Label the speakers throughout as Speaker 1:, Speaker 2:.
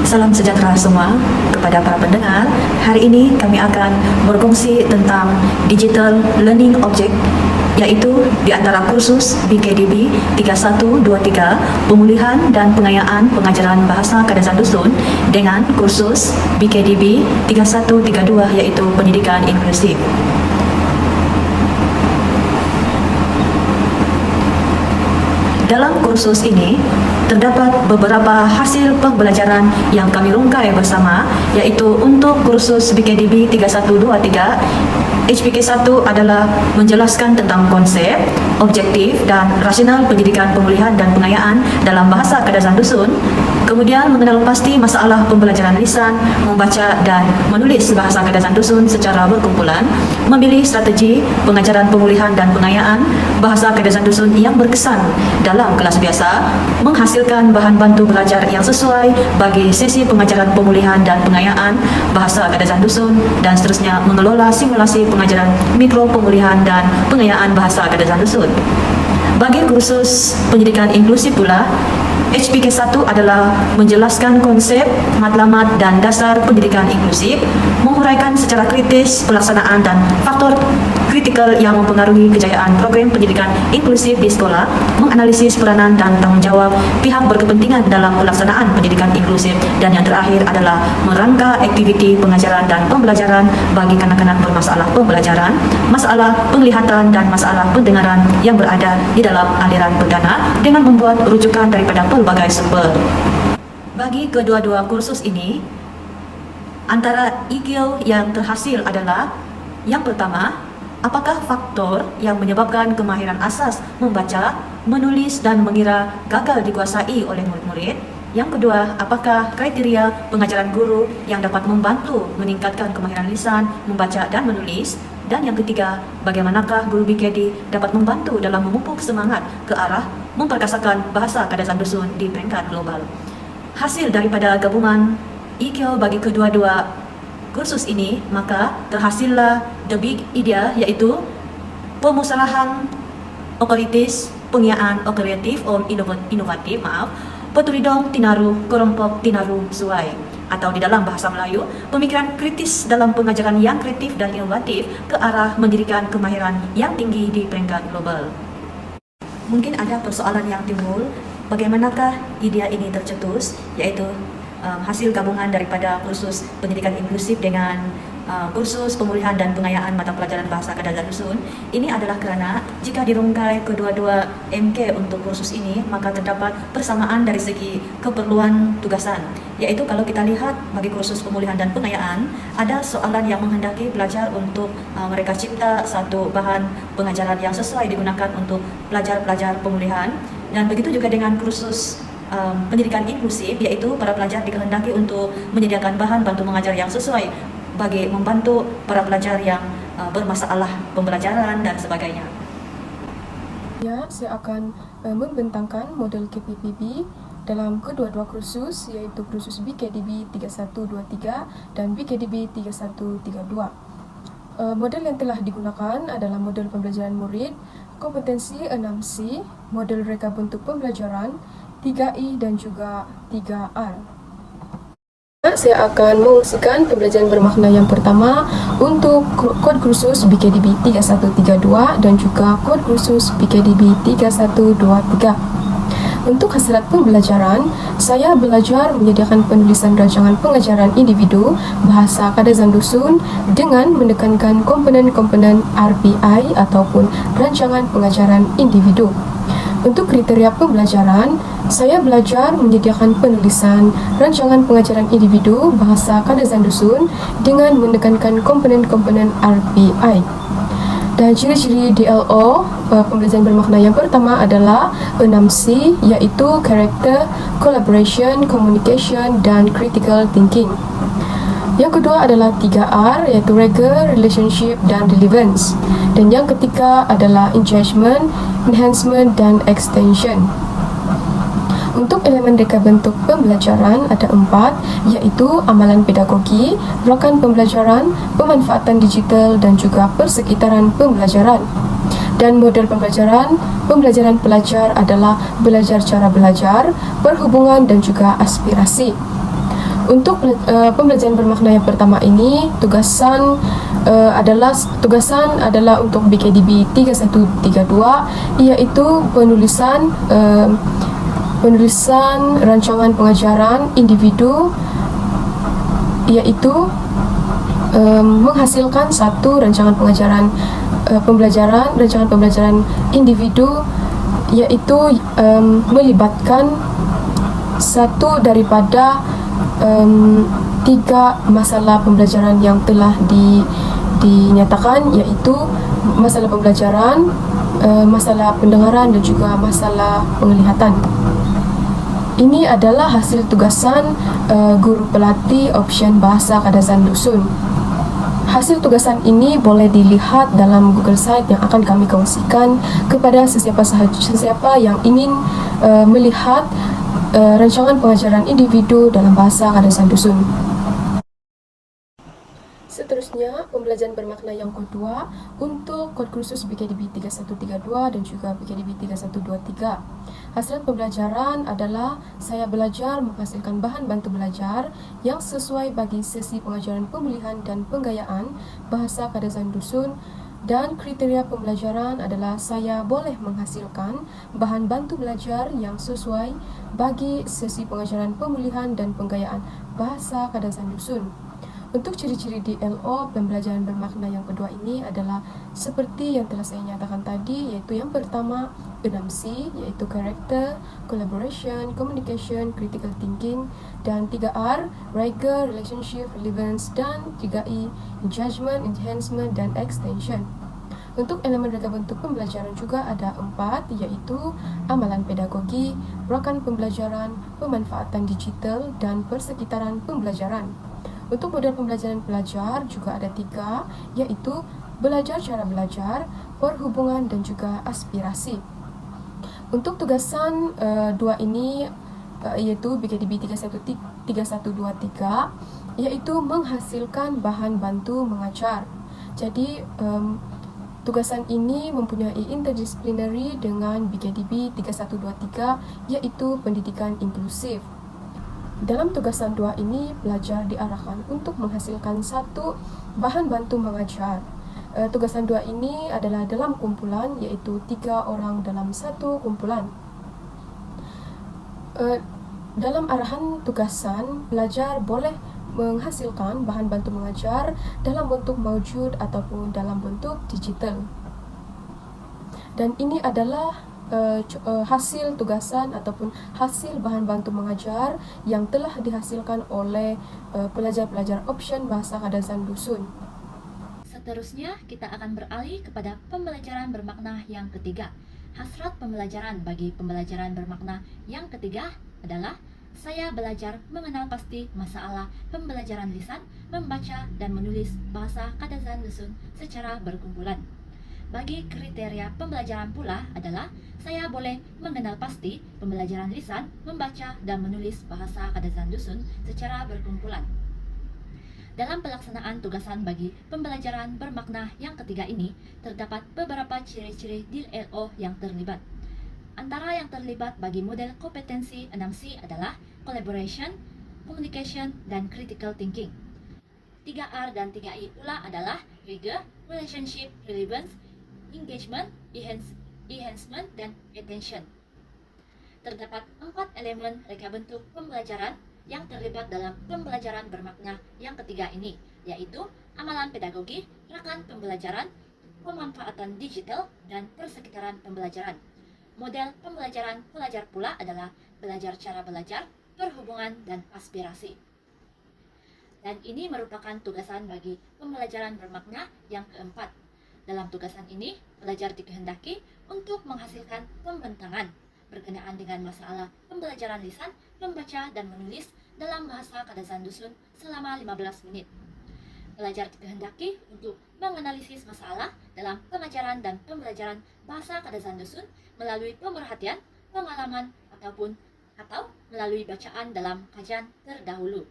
Speaker 1: Salam sejahtera semua kepada para pendengar. Hari ini kami akan berkongsi tentang Digital Learning Object, iaitu di antara kursus BKDB 3123 Pemulihan dan Pengayaan Pengajaran Bahasa Kadazan Dusun dengan kursus BKDB 3132 iaitu Pendidikan Inklusif. Dalam kursus ini, terdapat beberapa hasil pembelajaran yang kami rungkai bersama, iaitu untuk kursus BKDB 3123, HPK 1 adalah menjelaskan tentang konsep, objektif dan rasional pendidikan pemulihan dan pengayaan dalam bahasa Kadazan Dusun, kemudian mengenal pasti masalah pembelajaran lisan, membaca dan menulis bahasa Kadazan Dusun secara berkumpulan, memilih strategi pengajaran pemulihan dan pengayaan bahasa Kadazan Dusun yang berkesan dalam kelas biasa, menghasilkan bahan bantu belajar yang sesuai bagi sesi pengajaran pemulihan dan pengayaan bahasa Kadazan Dusun, dan seterusnya mengelola simulasi pengajaran mikro pemulihan dan pengayaan bahasa Kadazan Dusun. Bagi kursus pendidikan inklusif pula, HPK 1 adalah menjelaskan konsep, matlamat dan dasar pendidikan inklusif, menguraikan secara kritis pelaksanaan dan faktor kritikal yang mempengaruhi kejayaan program pendidikan inklusif di sekolah, menganalisis peranan dan tanggung jawab pihak berkepentingan dalam pelaksanaan pendidikan inklusif, dan yang terakhir adalah merangka aktiviti pengajaran dan pembelajaran bagi kanak-kanak bermasalah pembelajaran, masalah penglihatan dan masalah pendengaran yang berada di dalam aliran perdana dengan membuat rujukan daripada pelbagai sumber. Bagi kedua-dua kursus ini, antara IQ yang terhasil adalah yang pertama, apakah faktor yang menyebabkan kemahiran asas membaca, menulis dan mengira gagal dikuasai oleh murid-murid? Yang kedua, apakah kriteria pengajaran guru yang dapat membantu meningkatkan kemahiran lisan, membaca dan menulis? Dan yang ketiga, bagaimanakah guru BKD dapat membantu dalam memupuk semangat ke arah memperkasakan bahasa Kadazan Dusun di peringkat global? Hasil daripada gabungan IQ bagi kedua-dua kursus ini, maka terhasillah the big idea, iaitu pemusalahan okolitis, pengiaan okreatif inovatif, peturidong tinaru kerompok tinaru suai, atau di dalam bahasa Melayu, pemikiran kritis dalam pengajaran yang kreatif dan inovatif ke arah mendirikan kemahiran yang tinggi di peringkat global. Mungkin ada persoalan yang timbul, bagaimanakah idea ini tercetus, iaitu hasil gabungan daripada kursus pendidikan inklusif dengan kursus pemulihan dan pengayaan mata pelajaran bahasa Kadazan Dusun. Ini adalah kerana jika dirungkai kedua-dua MK untuk kursus ini, maka terdapat persamaan dari segi keperluan tugasan, iaitu kalau kita lihat bagi kursus pemulihan dan pengayaan, ada soalan yang menghendaki pelajar untuk mereka cipta satu bahan pengajaran yang sesuai digunakan untuk pelajar-pelajar pemulihan, dan begitu juga dengan kursus pendidikan inklusif, iaitu para pelajar dikehendaki untuk menyediakan bahan bantu mengajar yang sesuai bagi membantu para pelajar yang bermasalah pembelajaran dan sebagainya.
Speaker 2: Ya, saya akan membentangkan model KPPB dalam kedua-dua kursus, iaitu kursus BKDB 3123 dan BKDB 3132. Model yang telah digunakan adalah model pembelajaran murid, kompetensi 6C, model reka bentuk pembelajaran 3I dan juga 3R. Saya akan mengungsikan pembelajaran bermakna yang pertama untuk kod kursus BKDB 3132 dan juga kod kursus BKDB 3123. Untuk hasilat pembelajaran, saya belajar menyediakan penulisan rancangan pengajaran individu bahasa Kadazan Dusun dengan menekankan komponen-komponen RPI ataupun rancangan pengajaran individu. Untuk kriteria pembelajaran, saya belajar menyediakan penulisan rancangan pengajaran individu bahasa Kadazan Dusun dengan menekankan komponen-komponen RPI. Dan ciri-ciri DLO pembelajaran bermakna yang pertama adalah 6C, iaitu Character, Collaboration, Communication, dan Critical Thinking. Yang kedua adalah 3R, iaitu Rigor, Relationship, dan Relevance. Dan yang ketiga adalah Engagement, Enhancement, dan Extension. Untuk elemen reka bentuk pembelajaran ada 4, iaitu amalan pedagogi, rakan pembelajaran, pemanfaatan digital, dan juga persekitaran pembelajaran. Dan model pembelajaran pelajar adalah belajar cara belajar, perhubungan, dan juga aspirasi. Untuk pembelajaran bermakna yang pertama ini, tugasan adalah untuk BKDB 3132, yaitu penulisan rancangan pengajaran individu, yaitu menghasilkan satu rancangan pembelajaran individu, yaitu melibatkan satu daripada tiga masalah pembelajaran yang telah dinyatakan, yaitu masalah pembelajaran, masalah pendengaran dan juga masalah penglihatan. Ini adalah hasil tugasan guru pelatih option bahasa Kadazan Dusun. Hasil tugasan ini boleh dilihat dalam Google Site yang akan kami kongsikan kepada sesiapa yang ingin melihat rancangan pengajaran individu dalam bahasa Kadazan Dusun. Seterusnya, pembelajaran bermakna yang kedua untuk kod kursus BKDB 3132 dan juga BKDB 3123. Hasil pembelajaran adalah saya belajar menghasilkan bahan bantu belajar yang sesuai bagi sesi pengajaran pemulihan dan penggayaan bahasa Kadazan Dusun, dan kriteria pembelajaran adalah saya boleh menghasilkan bahan bantu belajar yang sesuai bagi sesi pengajaran pemulihan dan penggayaan bahasa Kadazan Dusun. Untuk ciri-ciri DLO pembelajaran bermakna yang kedua ini adalah seperti yang telah saya nyatakan tadi, yaitu yang pertama 6C, yaitu character, collaboration, communication, critical thinking, dan 3R, rigor, relationship, relevance, dan 3E, engagement, enhancement, dan extension. Untuk elemen ragam bentuk pembelajaran juga ada 4, yaitu amalan pedagogi, rakan pembelajaran, pemanfaatan digital, dan persekitaran pembelajaran. Untuk model pembelajaran pelajar juga ada 3, yaitu belajar cara belajar, perhubungan, dan juga aspirasi. Untuk tugasan 2 ini yaitu BKDB 3123, yaitu menghasilkan bahan bantu mengajar. Jadi tugasan ini mempunyai interdisciplinary dengan BKDB 3123, yaitu pendidikan inklusif. Dalam tugasan 2 ini, pelajar diarahkan untuk menghasilkan satu bahan bantu mengajar. Tugasan 2 ini adalah dalam kumpulan, yaitu 3 orang dalam satu kumpulan. Dalam arahan tugasan, pelajar boleh menghasilkan bahan bantu mengajar dalam bentuk maujud ataupun dalam bentuk digital. Dan ini adalah hasil tugasan ataupun hasil bahan bantu mengajar yang telah dihasilkan oleh pelajar-pelajar option bahasa Kadazan Dusun.
Speaker 3: Seterusnya, kita akan beralih kepada pembelajaran bermakna yang ketiga. Hasrat pembelajaran bagi pembelajaran bermakna yang ketiga adalah saya belajar mengenal pasti masalah pembelajaran lisan, membaca, dan menulis bahasa Kadazan Dusun secara berkumpulan. Bagi kriteria pembelajaran pula adalah saya boleh mengenal pasti pembelajaran lisan, membaca, dan menulis bahasa Kadazan Dusun secara berkumpulan. Dalam pelaksanaan tugasan bagi pembelajaran bermakna yang ketiga ini, terdapat beberapa ciri-ciri DLO yang terlibat. Antara yang terlibat bagi model kompetensi 6C adalah collaboration, communication, dan critical thinking. 3R dan 3I pula adalah rigor, relationship, relevance, engagement, enhancement, dan attention. Terdapat 4 elemen reka bentuk pembelajaran yang terlibat dalam pembelajaran bermakna yang ketiga ini, yaitu amalan pedagogi, rakan pembelajaran, pemanfaatan digital, dan persekitaran pembelajaran. Model pembelajaran pelajar pula adalah belajar cara belajar, perhubungan, dan aspirasi. Dan ini merupakan tugasan bagi pembelajaran bermakna yang keempat. Dalam tugasan ini, pelajar dikehendaki untuk menghasilkan pembentangan berkenaan dengan masalah pembelajaran lisan, membaca, dan menulis dalam bahasa Kadazan Dusun selama 15 menit. Pelajar dikehendaki untuk menganalisis masalah dalam pengajaran dan pembelajaran bahasa Kadazan Dusun melalui pemerhatian, pengalaman, atau melalui bacaan dalam kajian terdahulu.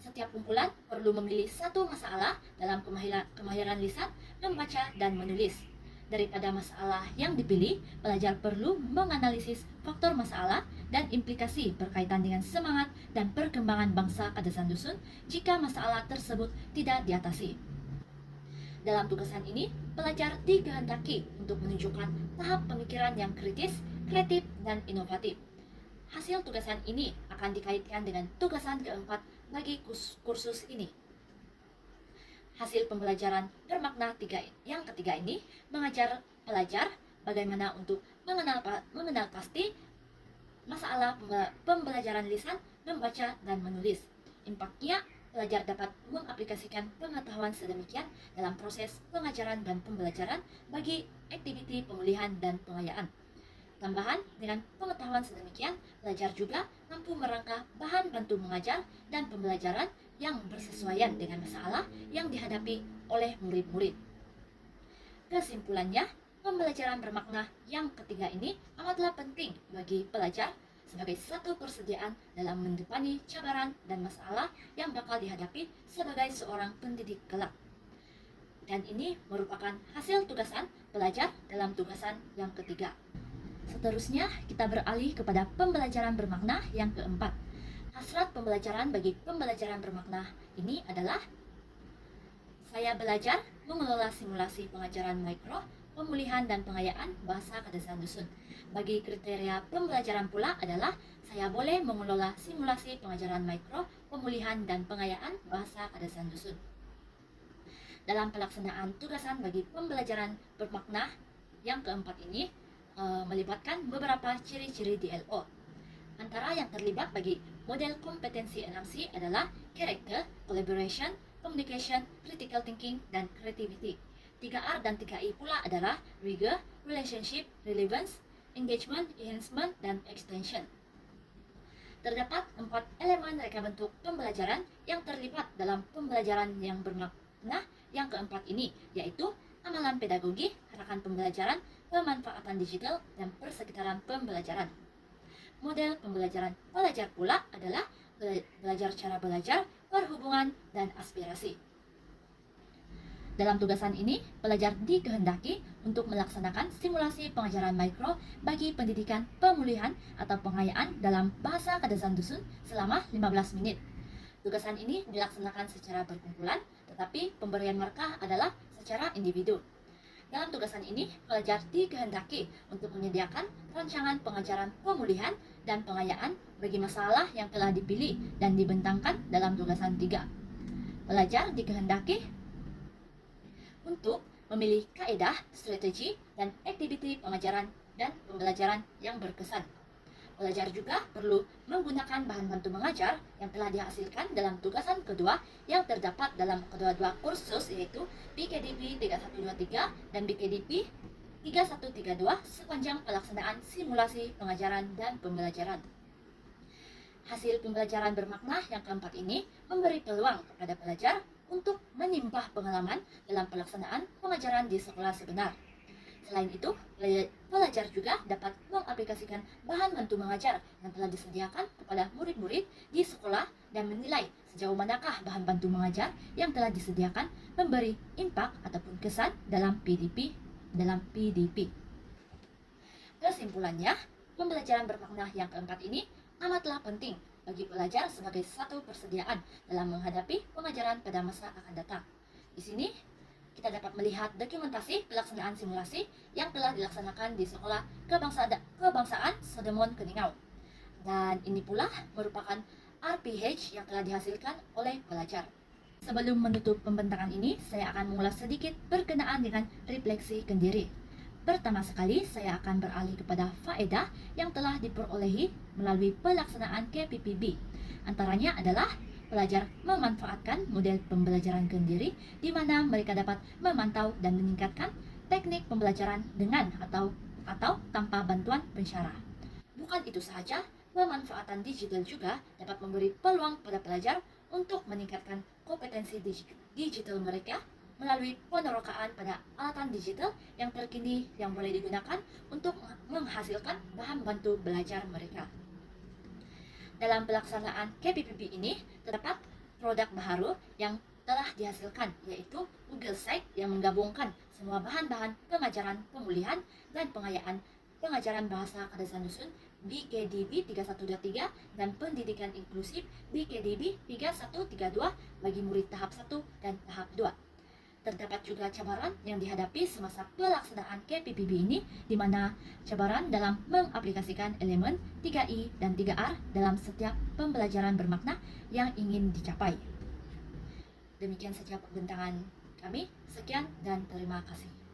Speaker 3: Setiap kumpulan perlu memilih satu masalah dalam kemahiran lisan, membaca, dan menulis. Daripada masalah yang dipilih, pelajar perlu menganalisis faktor masalah, dan implikasi berkaitan dengan semangat dan perkembangan bangsa Kadasan Dusun jika masalah tersebut tidak diatasi. Dalam tugasan ini, pelajar dikehendaki untuk menunjukkan tahap pemikiran yang kritis, kreatif, dan inovatif. Hasil tugasan ini akan dikaitkan dengan tugasan keempat bagi kursus ini. Hasil pembelajaran bermakna yang ketiga ini mengajar pelajar bagaimana untuk mengenal pasti masalah pembelajaran lisan, membaca, dan menulis. Impaknya, pelajar dapat mengaplikasikan pengetahuan sedemikian dalam proses pengajaran dan pembelajaran bagi aktiviti pemulihan dan pengayaan. Tambahan, dengan pengetahuan sedemikian, pelajar juga mampu merangka bahan bantu mengajar dan pembelajaran yang bersesuaian dengan masalah yang dihadapi oleh murid-murid. Kesimpulannya, pembelajaran bermakna yang ketiga ini amatlah penting bagi pelajar sebagai satu persediaan dalam mendepani cabaran dan masalah yang bakal dihadapi sebagai seorang pendidik kelak. Dan ini merupakan hasil tugasan pelajar dalam tugasan yang ketiga. Seterusnya, kita beralih kepada pembelajaran bermakna yang keempat. Hasrat pembelajaran bagi pembelajaran bermakna ini adalah saya belajar mengelola simulasi pengajaran mikro, pemulihan dan pengayaan bahasa Kadasan Dusun. Bagi kriteria pembelajaran pula adalah saya boleh mengelola simulasi pengajaran mikro, pemulihan dan pengayaan bahasa Kadasan Dusun. Dalam pelaksanaan tugasan bagi pembelajaran bermakna yang keempat ini melibatkan beberapa ciri-ciri DLO. Antara yang terlibat bagi model kompetensi 6C adalah character, collaboration, communication, critical thinking, dan creativity. 3R dan 3I pula adalah rigor, relationship, relevance, engagement, enhancement, dan extension. Terdapat 4 elemen reka bentuk pembelajaran yang terlibat dalam pembelajaran yang bermakna yang keempat ini, yaitu amalan pedagogi, gerakan pembelajaran, pemanfaatan digital, dan persekitaran pembelajaran. Model pembelajaran pelajar pula adalah belajar cara belajar, perhubungan, dan aspirasi. Dalam tugasan ini, pelajar dikehendaki untuk melaksanakan simulasi pengajaran mikro bagi pendidikan pemulihan atau pengayaan dalam bahasa Kadasan Dusun selama 15 menit. Tugasan ini dilaksanakan secara berkumpulan, tetapi pemberian markah adalah secara individu. Dalam tugasan ini, pelajar dikehendaki untuk menyediakan rancangan pengajaran pemulihan dan pengayaan bagi masalah yang telah dipilih dan dibentangkan dalam tugasan 3. Pelajar dikehendaki untuk memilih kaedah, strategi, dan aktiviti pengajaran dan pembelajaran yang berkesan. Pelajar juga perlu menggunakan bahan bantu mengajar yang telah dihasilkan dalam tugasan kedua yang terdapat dalam kedua-dua kursus, yaitu BKDB 3123 dan BKDB 3132 sepanjang pelaksanaan simulasi pengajaran dan pembelajaran. Hasil pembelajaran bermakna yang keempat ini memberi peluang kepada pelajar untuk menimba pengalaman dalam pelaksanaan pengajaran di sekolah sebenar. Selain itu, pelajar juga dapat mengaplikasikan bahan bantu mengajar yang telah disediakan kepada murid-murid di sekolah dan menilai sejauh manakah bahan bantu mengajar yang telah disediakan memberi impak ataupun kesan dalam PDP. Kesimpulannya, pembelajaran bermakna yang keempat ini amatlah penting bagi pelajar sebagai satu persediaan dalam menghadapi pengajaran pada masa akan datang. Di sini, kita dapat melihat dokumentasi pelaksanaan simulasi yang telah dilaksanakan di Sekolah Kebangsaan Sodemon Keningau. Dan ini pula merupakan RPH yang telah dihasilkan oleh pelajar. Sebelum menutup pembentangan ini, saya akan mengulas sedikit berkenaan dengan refleksi kendiri. Pertama sekali, saya akan beralih kepada faedah yang telah diperolehi melalui pelaksanaan KPPB. Antaranya adalah pelajar memanfaatkan model pembelajaran kendiri di mana mereka dapat memantau dan meningkatkan teknik pembelajaran dengan atau tanpa bantuan pensyarah. Bukan itu saja, pemanfaatan digital juga dapat memberi peluang pada pelajar untuk meningkatkan kompetensi digital mereka melalui penerokaan pada alatan digital yang terkini yang boleh digunakan untuk menghasilkan bahan bantu belajar mereka. Dalam pelaksanaan KPPB ini, terdapat produk baru yang telah dihasilkan, yaitu Google Site yang menggabungkan semua bahan-bahan pengajaran pemulihan dan pengayaan pengajaran bahasa Kadasan Dusun BKDB 3123 dan Pendidikan Inklusif BKDB 3132 bagi murid tahap 1 dan tahap 2. Terdapat juga cabaran yang dihadapi semasa pelaksanaan KPPB ini, di mana cabaran dalam mengaplikasikan elemen 3I dan 3R dalam setiap pembelajaran bermakna yang ingin dicapai. Demikian saja pembentangan kami. Sekian dan terima kasih.